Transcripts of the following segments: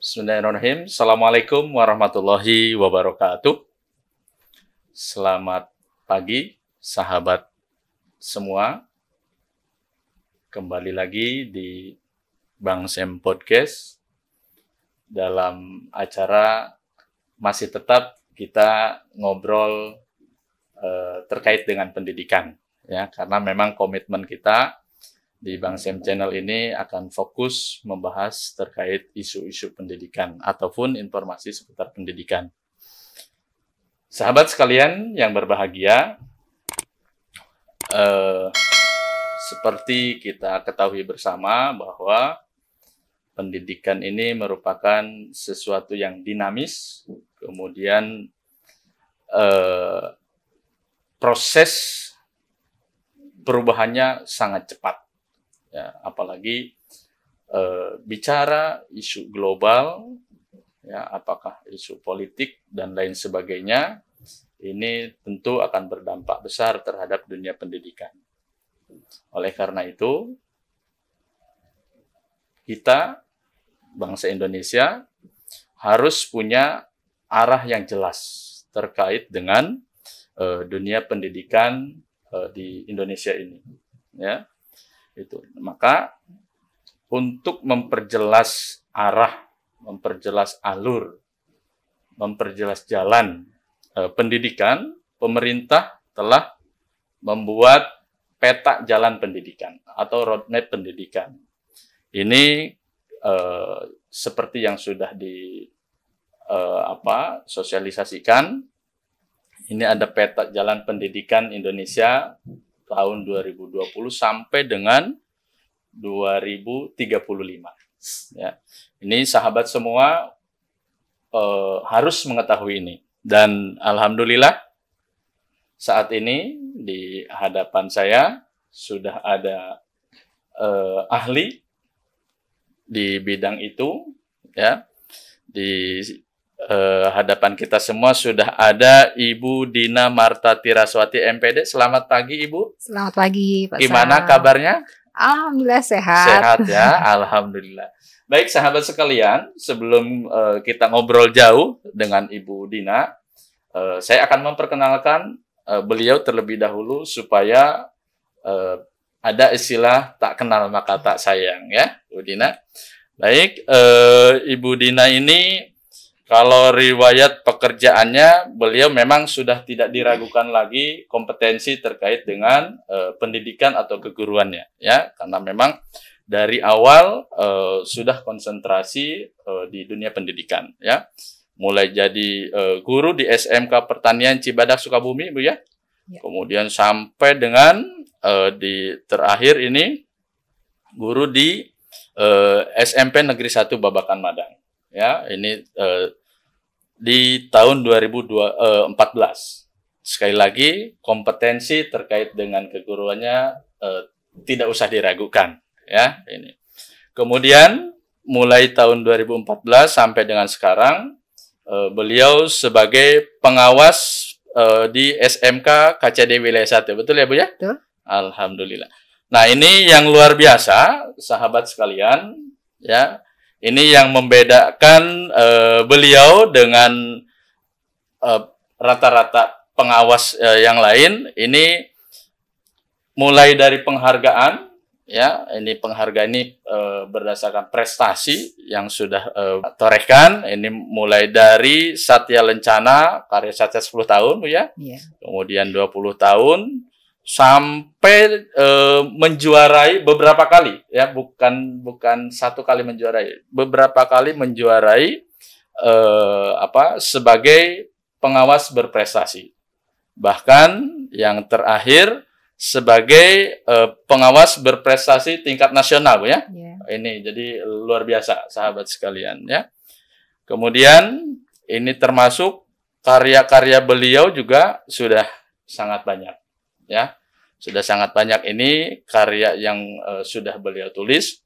Bismillahirrahmanirrahim. Assalamualaikum warahmatullahi wabarakatuh. Selamat pagi, sahabat semua. Kembali lagi di Bang Sem Podcast dalam acara masih tetap kita ngobrol terkait dengan pendidikan, ya, karena memang komitmen kita di Bang Sem Channel ini akan fokus membahas terkait isu-isu pendidikan ataupun informasi seputar pendidikan. Sahabat sekalian yang berbahagia, seperti kita ketahui bersama bahwa pendidikan ini merupakan sesuatu yang dinamis, kemudian proses perubahannya sangat cepat. Ya, apalagi bicara isu global, ya, apakah isu politik dan lain sebagainya, ini tentu akan berdampak besar terhadap dunia pendidikan. Oleh karena itu, kita, bangsa Indonesia, harus punya arah yang jelas terkait dengan dunia pendidikan di Indonesia ini. Ya. Itu. Maka untuk memperjelas arah, memperjelas alur, memperjelas jalan pendidikan, pemerintah telah membuat peta jalan pendidikan atau roadmap pendidikan. Ini seperti yang sudah sosialisasikan. Ini ada peta jalan pendidikan Indonesia tahun 2020 sampai dengan 2035. Ya. Ini sahabat semua harus mengetahui ini. Dan alhamdulillah saat ini di hadapan saya sudah ada ahli di bidang itu, ya. Di hadapan kita semua sudah ada Ibu Dina Marta Tiraswati MPD. Selamat pagi Ibu. Selamat pagi Pak. Gimana kabarnya? Alhamdulillah sehat. Sehat ya, alhamdulillah. Baik sahabat sekalian, sebelum kita ngobrol jauh dengan Ibu Dina, saya akan memperkenalkan beliau terlebih dahulu supaya ada istilah tak kenal maka tak sayang, ya, Ibu Dina. Baik, Ibu Dina ini kalau riwayat pekerjaannya, beliau memang sudah tidak diragukan lagi kompetensi terkait dengan pendidikan atau keguruannya, ya, karena memang dari awal sudah konsentrasi di dunia pendidikan, ya, mulai jadi guru di SMK Pertanian Cibadak Sukabumi, Bu, ya, kemudian sampai dengan di terakhir ini guru di SMP Negeri 1 Babakan Madang, ya, ini di tahun 2014. Sekali lagi, kompetensi terkait dengan keguruannya tidak usah diragukan, ya, ini. Kemudian mulai tahun 2014 sampai dengan sekarang beliau sebagai pengawas di SMK KCD Wilayah 1. Betul ya, Bu, ya? Betul. Alhamdulillah. Nah, ini yang luar biasa, sahabat sekalian, ya. Ini yang membedakan beliau dengan rata-rata pengawas yang lain. Ini mulai dari penghargaan, ya. Ini penghargaan ini berdasarkan prestasi yang sudah torehkan. Ini mulai dari Satya Lencana, karya Satya 10 tahun, Bu, ya. Kemudian 20 tahun. Sampai menjuarai beberapa kali, ya, bukan satu kali menjuarai, beberapa kali menjuarai sebagai pengawas berprestasi. Bahkan yang terakhir sebagai pengawas berprestasi tingkat nasional, Bu, ya. Ini jadi luar biasa sahabat sekalian, ya. Kemudian ini termasuk karya-karya beliau juga sudah sangat banyak. Ya, sudah sangat banyak ini karya yang sudah beliau tulis.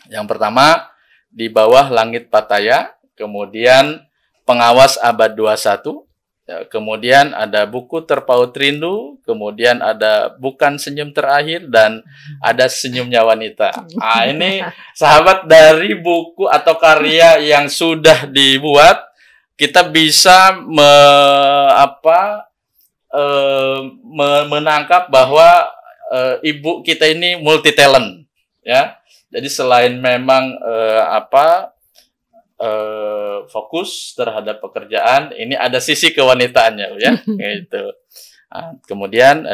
Yang pertama, Di Bawah Langit Pattaya, kemudian Pengawas Abad 21, Ya, kemudian ada buku Terpaut Rindu, kemudian ada Bukan Senyum Terakhir, dan ada Senyumnya Wanita. Ah, ini sahabat dari buku atau karya yang sudah dibuat, kita bisa menangkap bahwa ibu kita ini multi talent, ya. Jadi selain memang fokus terhadap pekerjaan, ini ada sisi kewanitaannya, ya, gitu. Nah, kemudian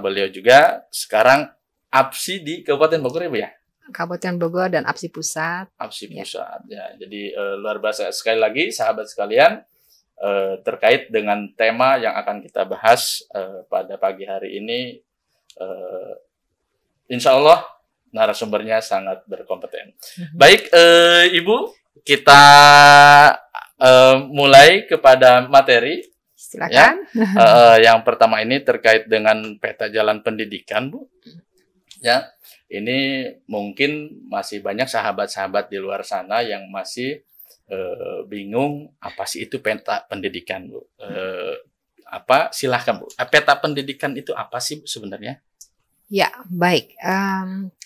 beliau juga sekarang APSI di Kabupaten Bogor, ya, Bu, ya? Kabupaten Bogor dan APSI Pusat. APSI Pusat, ya. Jadi luar biasa sekali lagi, sahabat sekalian, terkait dengan tema yang akan kita bahas pada pagi hari ini. Insya Allah narasumbernya sangat berkompeten. Baik, Ibu, kita mulai kepada materi. Silakan. Ya. Yang pertama ini terkait dengan peta jalan pendidikan, Bu. Ya, ini mungkin masih banyak sahabat-sahabat di luar sana yang masih bingung apa sih itu peta pendidikan, Bu. Silahkan, Bu. Peta pendidikan itu apa sih, Bu, sebenarnya? Ya, baik.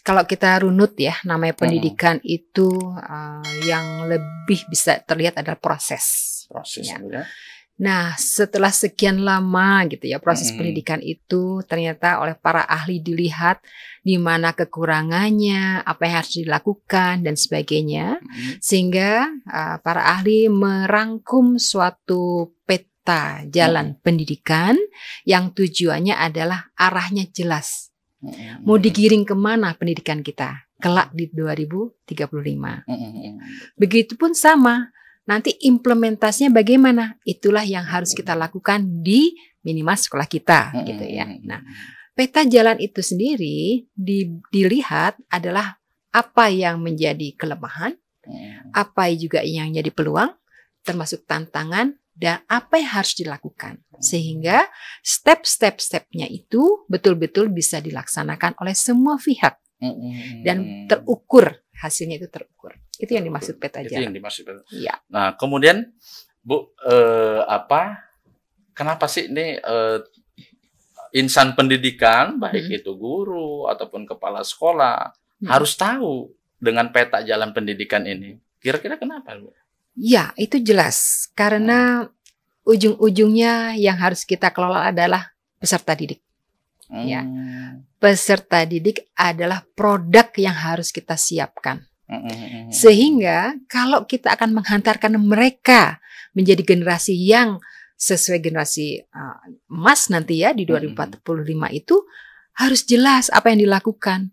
Kalau kita runut ya, namanya pendidikan itu yang lebih bisa terlihat adalah proses. Ya. Nah, setelah sekian lama gitu ya proses pendidikan itu, ternyata oleh para ahli dilihat di mana kekurangannya, apa yang harus dilakukan dan sebagainya, sehingga para ahli merangkum suatu peta jalan pendidikan yang tujuannya adalah arahnya jelas. Mau digiring kemana pendidikan kita kelak di 2035. Begitupun sama, nanti implementasinya bagaimana? Itulah yang harus kita lakukan di minimal sekolah kita, gitu ya. Nah, peta jalan itu sendiri dilihat adalah apa yang menjadi kelemahan, apa juga yang jadi peluang, termasuk tantangan, dan apa yang harus dilakukan. Sehingga step-stepnya itu betul-betul bisa dilaksanakan oleh semua pihak. Dan terukur, hasilnya itu terukur. Itu yang dimaksud peta jalan. Itu yang dimaksud peta. Ya. Nah, kemudian Bu, kenapa sih ini insan pendidikan, baik itu guru ataupun kepala sekolah, harus tahu dengan peta jalan pendidikan ini? Kira-kira kenapa, Bu? Ya, itu jelas. Karena ujung-ujungnya yang harus kita kelola adalah peserta didik. Ya, peserta didik adalah produk yang harus kita siapkan. Sehingga kalau kita akan menghantarkan mereka menjadi generasi yang sesuai generasi emas nanti ya di 2045 itu harus jelas apa yang dilakukan.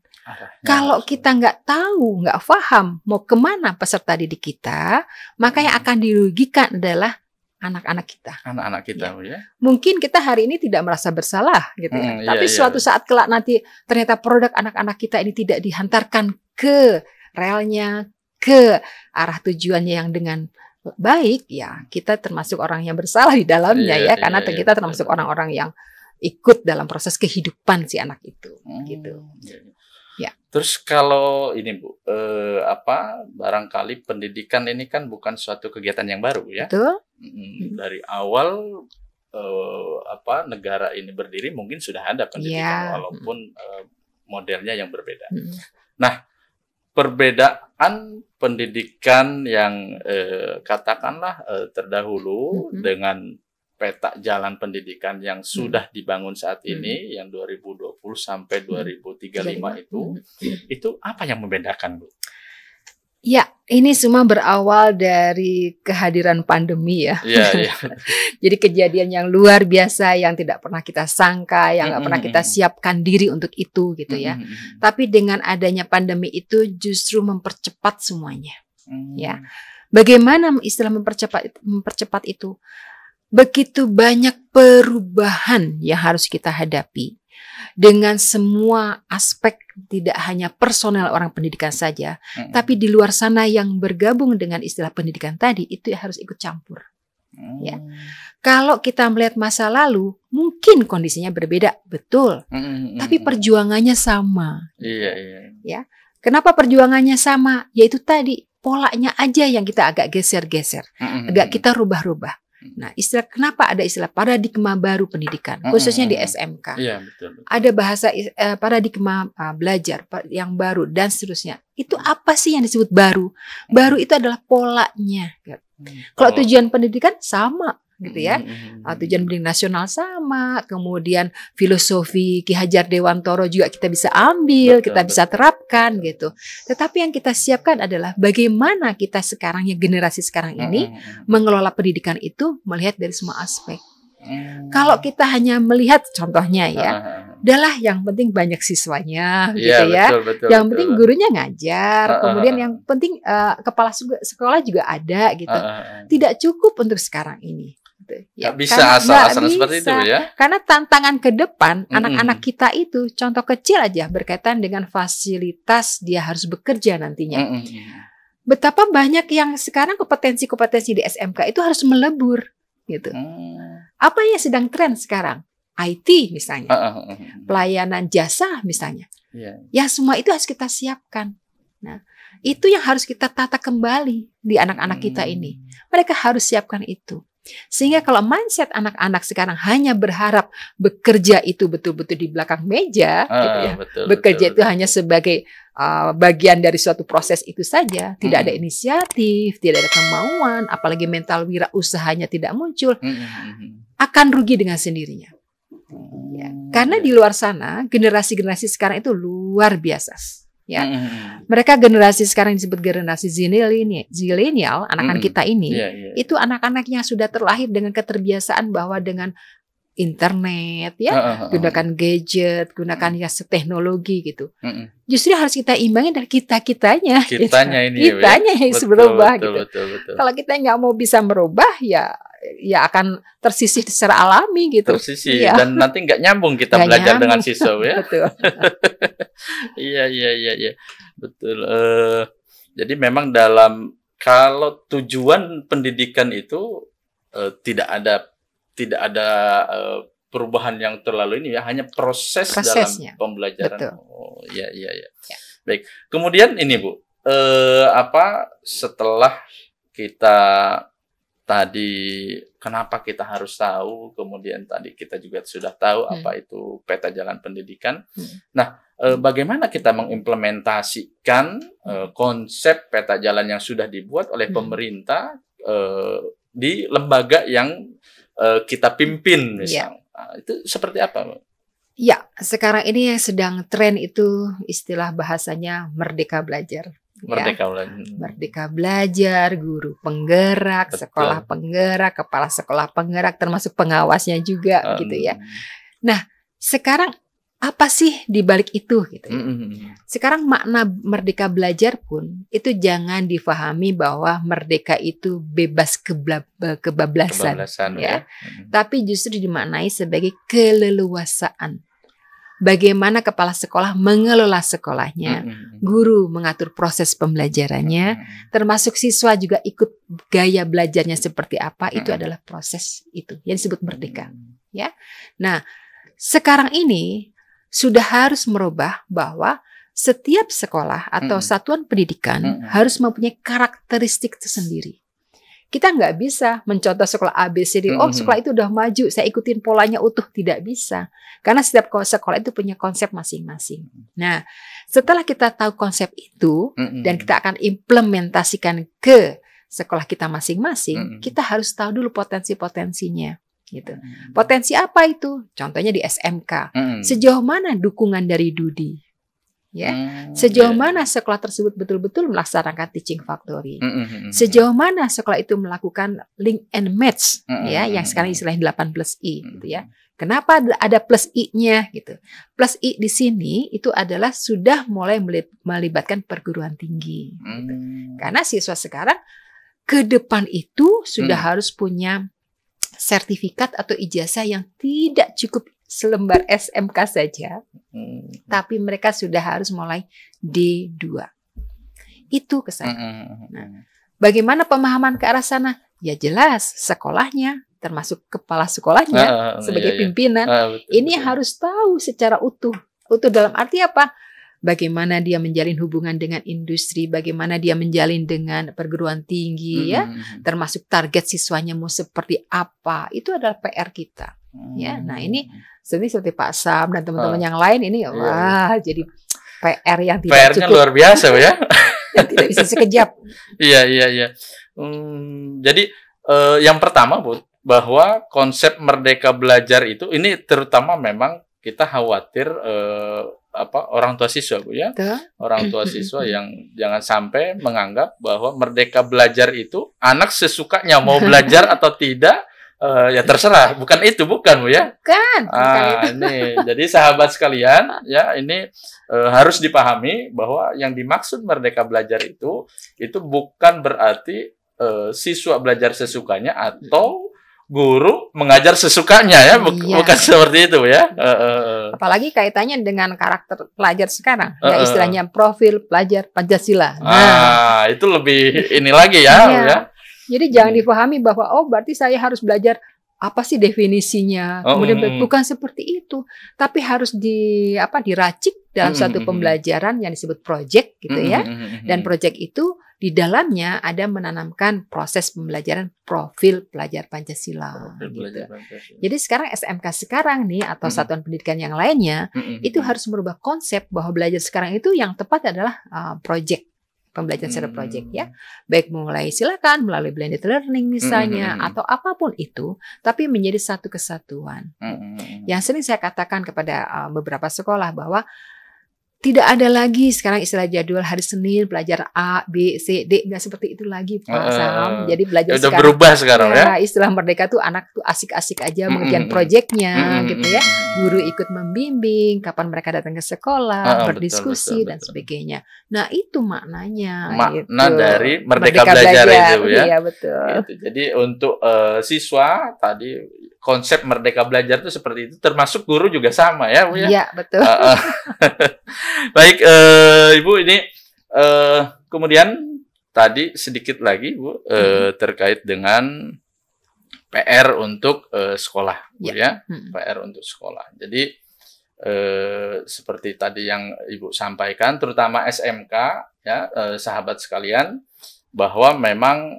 Kalau kita nggak tahu, nggak paham mau kemana peserta didik kita, maka yang akan dirugikan adalah anak-anak kita. Anak-anak kita, ya. Mungkin kita hari ini tidak merasa bersalah, gitu ya. Tapi suatu saat kelak nanti ternyata produk anak-anak kita ini tidak dihantarkan ke relnya, ke arah tujuannya yang dengan baik, ya kita termasuk orang yang bersalah di dalamnya, ya, karena kita termasuk orang-orang yang ikut dalam proses kehidupan si anak itu, gitu. Ya. Terus kalau ini, Bu, barangkali pendidikan ini kan bukan suatu kegiatan yang baru, ya. Betul. Dari awal negara ini berdiri mungkin sudah ada pendidikan, walaupun modelnya yang berbeda. Nah, perbedaan pendidikan yang katakanlah terdahulu dengan peta jalan pendidikan yang sudah dibangun saat ini, yang 2020 sampai 2035 itu apa yang membedakan, Bu? Ya, ini semua berawal dari kehadiran pandemi, ya. Jadi kejadian yang luar biasa yang tidak pernah kita sangka, yang nggak pernah kita siapkan diri untuk itu, gitu ya. Tapi dengan adanya pandemi itu justru mempercepat semuanya, ya. Bagaimana istilah mempercepat itu? Begitu banyak perubahan yang harus kita hadapi dengan semua aspek, tidak hanya personel orang pendidikan saja, tapi di luar sana yang bergabung dengan istilah pendidikan tadi itu harus ikut campur. Ya, kalau kita melihat masa lalu, mungkin kondisinya berbeda, betul, tapi perjuangannya sama. Ya, kenapa perjuangannya sama? Yaitu tadi polanya aja yang kita agak geser-geser, agak kita rubah-rubah. Nah, kenapa ada istilah paradigma baru pendidikan, khususnya di SMK. Iya, betul. Ada bahasa paradigma belajar yang baru dan seterusnya. Itu apa sih yang disebut baru? Baru itu adalah polanya. Kalau tujuan pendidikan sama, gitu ya. Tujuan pendidikan nasional sama, kemudian filosofi Ki Hajar Dewantoro juga kita bisa ambil, kita bisa terapkan gitu. Tetapi yang kita siapkan adalah bagaimana kita sekarang, ya generasi sekarang ini mengelola pendidikan itu melihat dari semua aspek. Kalau kita hanya melihat contohnya ya, adalah yang penting banyak siswanya, gitu ya. Yang penting gurunya ngajar, kemudian yang penting kepala sekolah juga ada gitu. Tidak cukup untuk sekarang ini. Ya, bisa asal-asalan seperti itu ya. Karena tantangan ke depan anak-anak kita itu contoh kecil aja berkaitan dengan fasilitas dia harus bekerja nantinya. Betapa banyak yang sekarang kompetensi-kompetensi di SMK itu harus melebur gitu. Apa yang sedang tren sekarang? IT misalnya. Pelayanan jasa misalnya. Ya semua itu harus kita siapkan. Nah, itu yang harus kita tata kembali di anak-anak kita ini. Mereka harus siapkan itu. Sehingga kalau mindset anak-anak sekarang hanya berharap bekerja itu betul-betul di belakang meja, gitu ya. Bekerja itu hanya sebagai bagian dari suatu proses itu saja, tidak ada inisiatif, tidak ada kemauan, apalagi mental wirausaha tidak muncul, akan rugi dengan sendirinya. Ya, karena di luar sana generasi-generasi sekarang itu luar biasa. Ya, mereka generasi sekarang disebut generasi zilenial, anak-anak kita ini, itu anak-anak yang sudah terlahir dengan keterbiasaan bahwa dengan internet, ya, gunakan gadget, gunakan ya teknologi gitu. Justru harus kita imbangi dari kitanya gitu. Ini, kitanya yang harus berubah gitu. Kalau kita nggak mau bisa merubah, ya akan tersisih secara alami gitu. Tersisih dan nanti nggak nyambung kita belajar dengan siswa ya. Betul. Iya. Betul. Jadi memang kalau tujuan pendidikan itu tidak ada perubahan yang terlalu ini ya, hanya prosesnya dalam pembelajaran. Betul. Oh, iya. Baik. Kemudian ini Bu, setelah kita tadi kenapa kita harus tahu, kemudian tadi kita juga sudah tahu apa itu peta jalan pendidikan. Nah, bagaimana kita mengimplementasikan konsep peta jalan yang sudah dibuat oleh pemerintah di lembaga yang kita pimpin misalnya. Nah, itu seperti apa, Mbak? Ya, sekarang ini yang sedang tren itu istilah bahasanya merdeka belajar. Merdeka belajar, guru penggerak, sekolah penggerak, kepala sekolah penggerak, termasuk pengawasnya juga, gitu ya. Nah, sekarang apa sih di balik itu, gitu ya? Sekarang makna merdeka belajar pun itu jangan difahami bahwa merdeka itu bebas kebablasan, ya. Tapi justru dimaknai sebagai keleluasaan. Bagaimana kepala sekolah mengelola sekolahnya, guru mengatur proses pembelajarannya, termasuk siswa juga ikut gaya belajarnya seperti apa, itu adalah proses itu yang disebut merdeka. Ya, nah sekarang ini sudah harus merubah bahwa setiap sekolah atau satuan pendidikan harus mempunyai karakteristik tersendiri. Kita nggak bisa mencontoh sekolah ABCD, sekolah itu udah maju, saya ikutin polanya utuh, tidak bisa. Karena setiap sekolah itu punya konsep masing-masing. Nah, setelah kita tahu konsep itu, dan kita akan implementasikan ke sekolah kita masing-masing, kita harus tahu dulu potensi-potensinya. Gitu. Potensi apa itu? Contohnya di SMK. Sejauh mana dukungan dari Dudi? Ya, sejauh mana sekolah tersebut betul-betul melaksanakan teaching factory, sejauh mana sekolah itu melakukan link and match, ya, yang sekarang istilahnya 8+I, gitu ya. Kenapa ada plus I-nya gitu? Plus I di sini itu adalah sudah mulai melibatkan perguruan tinggi, gitu. Karena siswa sekarang ke depan itu sudah harus punya sertifikat atau ijazah yang tidak cukup selembar SMK saja, tapi mereka sudah harus mulai D2. Itu kesan. Nah, bagaimana pemahaman ke arah sana? Ya jelas, sekolahnya, termasuk kepala sekolahnya sebagai pimpinan, ini harus tahu secara utuh. Utuh dalam arti apa? bagaimana dia menjalin hubungan dengan industri, bagaimana dia menjalin dengan perguruan tinggi, ya, termasuk target siswanya mau seperti apa, itu adalah PR kita. Ya, nah ini seperti Pak Sam dan teman-teman yang lain ini, wah, jadi PR yang tidak PR-nya luar biasa, ya. Yang tidak bisa sekejap. Iya. Jadi yang pertama, Bu, bahwa konsep merdeka belajar itu, ini terutama memang kita khawatir orang tua siswa, Bu, ya. Orang tua siswa yang jangan sampai menganggap bahwa merdeka belajar itu anak sesukanya mau belajar atau tidak, ya terserah. Bukan itu, bukan, Bu, ya. Bukan Ini jadi sahabat sekalian, ya, ini harus dipahami bahwa yang dimaksud merdeka belajar itu bukan berarti siswa belajar sesukanya atau guru mengajar sesukanya, ya, bukan seperti itu, ya. Apalagi kaitannya dengan karakter pelajar sekarang, ya, istilahnya profil pelajar Pancasila. Nah, itu lebih ini lagi, ya. Ya. Jadi jangan dipahami bahwa berarti saya harus belajar apa sih definisinya. Kemudian bukan seperti itu, tapi harus diracik dalam suatu pembelajaran yang disebut project, gitu ya. Dan project itu di dalamnya ada menanamkan proses pembelajaran profil pelajar Pancasila. Gitu. Jadi sekarang SMK sekarang nih atau satuan pendidikan yang lainnya itu harus merubah konsep bahwa belajar sekarang itu yang tepat adalah project. Pembelajaran secara project, ya, baik mulai silakan melalui blended learning misalnya atau apapun itu, tapi menjadi satu kesatuan. Yang sering saya katakan kepada beberapa sekolah bahwa tidak ada lagi sekarang istilah jadwal hari Senin belajar A, B, C, D, nggak seperti itu lagi, Pak Sam. Jadi belajar udah berubah sekarang, ya. Istilah merdeka tuh anak tuh asik-asik aja mengerjakan proyeknya, gitu ya. Guru ikut membimbing, kapan mereka datang ke sekolah, berdiskusi dan sebagainya. Nah itu maknanya. Makna dari merdeka belajar itu, ya. Iya, betul. Gitu. Jadi untuk siswa tadi konsep merdeka belajar itu seperti itu, termasuk guru juga sama, ya, Bu, ya. Iya, betul. Baik, Ibu, ini kemudian tadi sedikit lagi, Bu, terkait dengan PR untuk sekolah, Bu, ya. PR untuk sekolah. Jadi seperti tadi yang Ibu sampaikan, terutama SMK, ya, sahabat sekalian, bahwa memang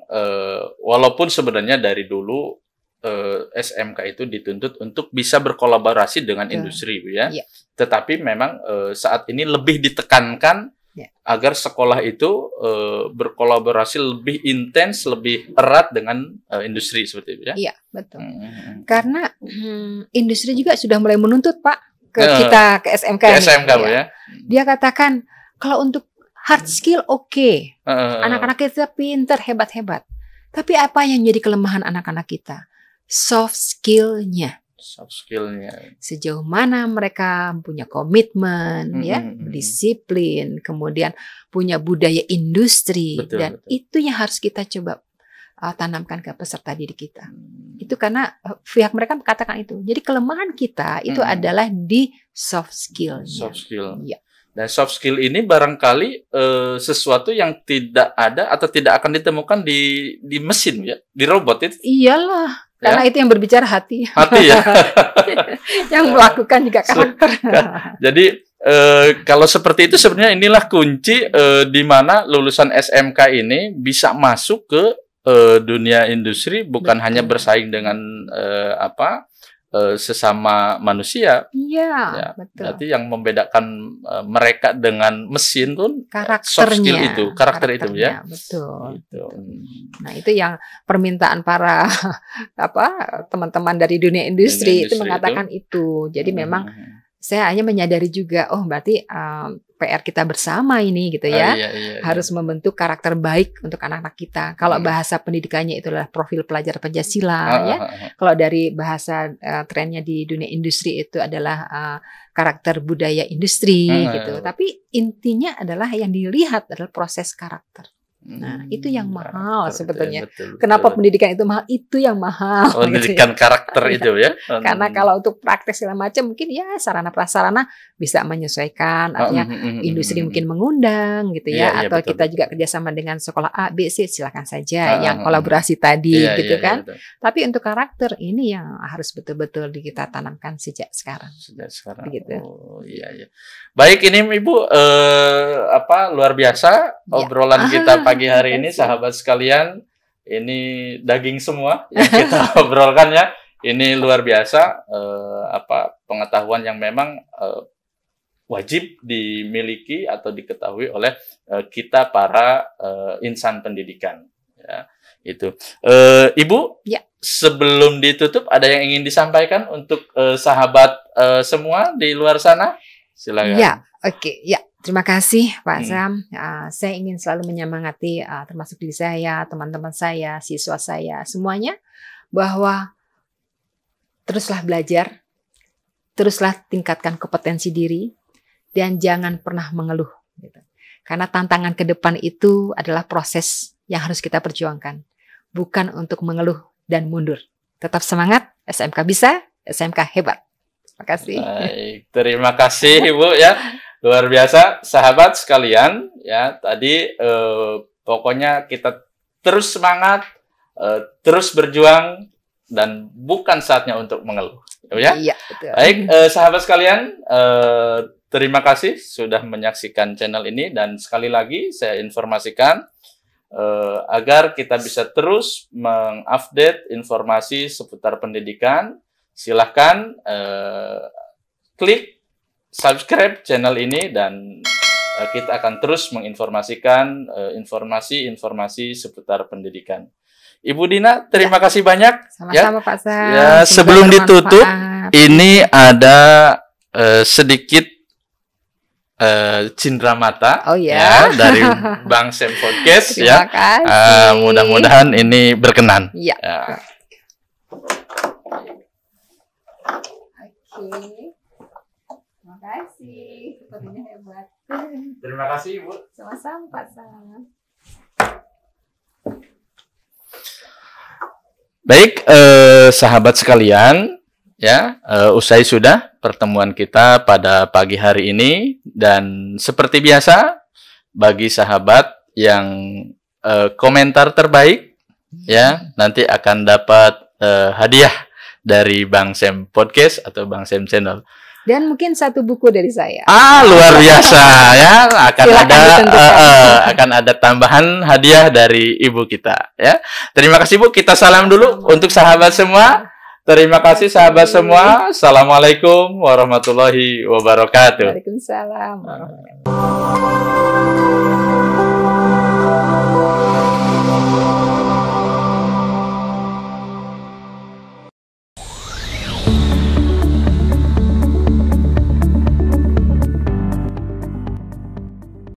walaupun sebenarnya dari dulu SMK itu dituntut untuk bisa berkolaborasi dengan industri, Bu, ya. Tetapi memang saat ini lebih ditekankan agar sekolah itu berkolaborasi lebih intens, lebih erat dengan industri seperti itu, ya. Iya, betul. Karena industri juga sudah mulai menuntut, Pak, ke kita, ke SMK. Ke SMK, Bu, ya. Dia katakan kalau untuk hard skill oke. Anak-anak kita pinter, hebat-hebat. Tapi apa yang jadi kelemahan anak-anak kita? Soft skill-nya. Sejauh mana mereka punya komitmen, ya, disiplin, kemudian punya budaya industri, dan itu yang harus kita coba tanamkan ke peserta didik kita. Itu karena pihak mereka katakan itu. Jadi kelemahan kita itu adalah di soft skill. Ya. Dan soft skill ini barangkali sesuatu yang tidak ada atau tidak akan ditemukan di mesin, ya, di robot itu. Iyalah. Karena itu yang berbicara hati. Hati, ya. Yang melakukan juga karakter. Jadi kalau seperti itu sebenarnya inilah kunci di mana lulusan SMK ini bisa masuk ke dunia industri, bukan hanya bersaing dengan sesama manusia. Iya, ya, betul. Berarti yang membedakan mereka dengan mesin pun soft skill itu, karakter itu, ya. Betul. Gitu. Nah, itu yang permintaan para teman-teman dari dunia industri itu mengatakan itu. Jadi memang saya hanya menyadari juga, berarti PR kita bersama ini, gitu ya. Harus membentuk karakter baik untuk anak-anak kita. Kalau bahasa pendidikannya itu adalah profil pelajar Pancasila, ya. Kalau dari bahasa trennya di dunia industri itu adalah karakter budaya industri, gitu. Tapi intinya adalah yang dilihat adalah proses karakter. Nah, itu yang mahal sebetulnya. Betul. Kenapa pendidikan itu mahal? Itu yang mahal. Pendidikan gitu ya. karakter itu ya. Karena kalau untuk praktek segala macam mungkin ya sarana prasarana bisa menyesuaikan, artinya industri mungkin mengundang gitu ya, atau kita juga kerjasama dengan sekolah A, B, C, silakan saja yang kolaborasi tadi gitu kan. Betul. Tapi untuk karakter ini yang harus betul-betul kita tanamkan sejak sekarang. Sejak sekarang. Begitu. Oh iya. Baik, ini Ibu luar biasa obrolan kita pagi hari ini, sahabat sekalian. Ini daging semua yang kita obrolkan ya. Ini luar biasa pengetahuan yang memang wajib dimiliki atau diketahui oleh kita para insan pendidikan. Ya, itu. Ibu, sebelum ditutup ada yang ingin disampaikan untuk sahabat semua di luar sana? Silakan. Ya, oke. Ya, terima kasih Pak Sam. Saya ingin selalu menyemangati termasuk diri saya, teman-teman saya, siswa saya, semuanya bahwa teruslah belajar, teruslah tingkatkan kompetensi diri, dan jangan pernah mengeluh. Gitu. Karena tantangan ke depan itu adalah proses yang harus kita perjuangkan, bukan untuk mengeluh dan mundur. Tetap semangat, SMK bisa, SMK hebat. Terima kasih. Baik, terima kasih Ibu ya. Luar biasa, sahabat sekalian ya. Tadi pokoknya kita terus semangat, terus berjuang dan bukan saatnya untuk mengeluh, ya. Iya, betul. Baik, sahabat sekalian, terima kasih sudah menyaksikan channel ini dan sekali lagi saya informasikan agar kita bisa terus mengupdate informasi seputar pendidikan. Silahkan klik subscribe channel ini dan kita akan terus menginformasikan informasi-informasi seputar pendidikan. Ibu Dina, terima kasih banyak. Sama-sama Pak Sam. Ya, sebelum ditutup, ini ada sedikit cindramata ya dari Bang Sam Podcast. Terima kasih. Mudah-mudahan ini berkenan. Ya. Terima kasih. Sepertinya hebat. Terima kasih Ibu. Sama-sama Pak Sam. Baik, sahabat sekalian, ya, usai sudah pertemuan kita pada pagi hari ini dan seperti biasa bagi sahabat yang komentar terbaik, ya, nanti akan dapat hadiah dari Bang Sam Podcast atau Bang Sam Channel. Dan mungkin satu buku dari saya. Luar biasa ya, akan ada tambahan hadiah dari ibu kita ya. Terima kasih Bu, kita salam dulu untuk sahabat semua. Terima kasih sahabat semua. Assalamualaikum warahmatullahi wabarakatuh. Waalaikumsalam warahmatullahi wabarakatuh.